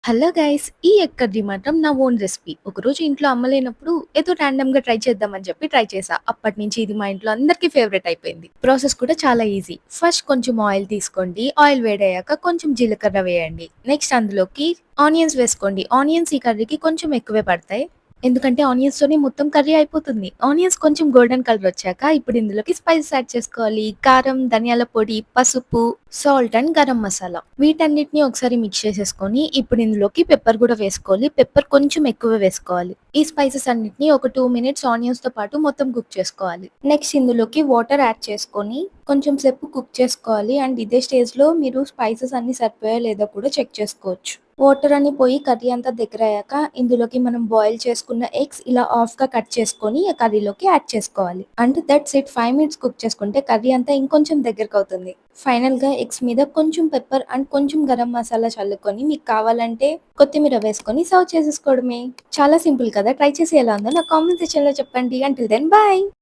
Hello guys! ఈ egg curry మాత్రం నా ఓన్ రెసిపీ. ఒకరోజు ఇంట్లో అమ్మ లేనప్పుడు ఏదో ర్యాండమ్‌గా ట్రై చేద్దామని చెప్పి ట్రై చేశా. అప్పటినుంచి ఇది మా ఇంట్లో అందరికీ ఫేవరెట్ అయిపోయింది. ప్రాసెస్ కూడా చాలా ఈజీ. ఫస్ట్ కొంచెం ఆయిల్ తీసుకోండి. ఆయిల్ వేడయ్యాక కొంచెం జీలకర్ర వేయండి. నెక్స్ట్ అందులోకి ఆనియన్స్ వేసుకోండి. ఆనియన్స్ ఈ కర్రీకి కొంచెం ఎక్కువే పడతాయి. ఎందుకంటే ఆనియన్స్‌తోనే మొత్తం కర్రీ అయిపోతుంది. ఆనియన్స్ కొంచెం గోల్డెన్ కలర్ వచ్చాక ఇప్పుడు ఇందులోకి స్పైసెస్ యాడ్ చేసుకోవాలి. కారం, ధనియాల పొడి, పసుపు, సాల్ట్ అండ్ గరం మసాలా. వీటన్నిటిని ఒకసారి మిక్స్ చేసేసుకొని ఇప్పుడు ఇందులోకి పెప్పర్ కూడా వేసుకోవాలి. పెప్పర్ కొంచెం ఎక్కువ వేసుకోవాలి. ఈ స్పైసెస్ అన్నిటిని ఒక 2 మినిట్స్ ఆనియన్స్‌తో పాటు మొత్తం కుక్ చేసుకోవాలి. నెక్స్ట్ ఇందులోకి వాటర్ యాడ్ చేసుకొని కొంచెం సేపు కుక్ చేసుకోవాలి. అండ్ ఇదే స్టేజ్‌లో మీరు స్పైసెస్ అన్ని సరిపోయాయో లేదో కూడా చెక్ చేసుకోవచ్చు. వాటర్ అన్ని పోయి కర్రీ అంతా దగ్గరయ్యాక ఇందులోకి మనం బాయిల్ చేసుకున్న ఎగ్స్ ఇలా హాఫ్‌గా కట్ చేసుకొని ఆ కర్రీలోకి యాడ్ చేసుకోవాలి. And that's it. 5 minutes cook చేసుకుంటే కర్రీ అంతా ఇంకొంచెం దగ్గరకవుతుంది. ఫైనల్‌గా ఎగ్స్ మీద కొంచెం పెప్పర్ అండ్ కొంచెం గరం మసాలా చల్లుకొని మీకు కావాలంటే కొత్తిమీర వేసుకొని సర్వ్ చేసేసుకోవడమే. చాలా సింపుల్ కదా! ట్రై చేసి ఎలా ఉందో నాకు కామెంట్ సెక్షన్‌లో చెప్పండి. Until then by.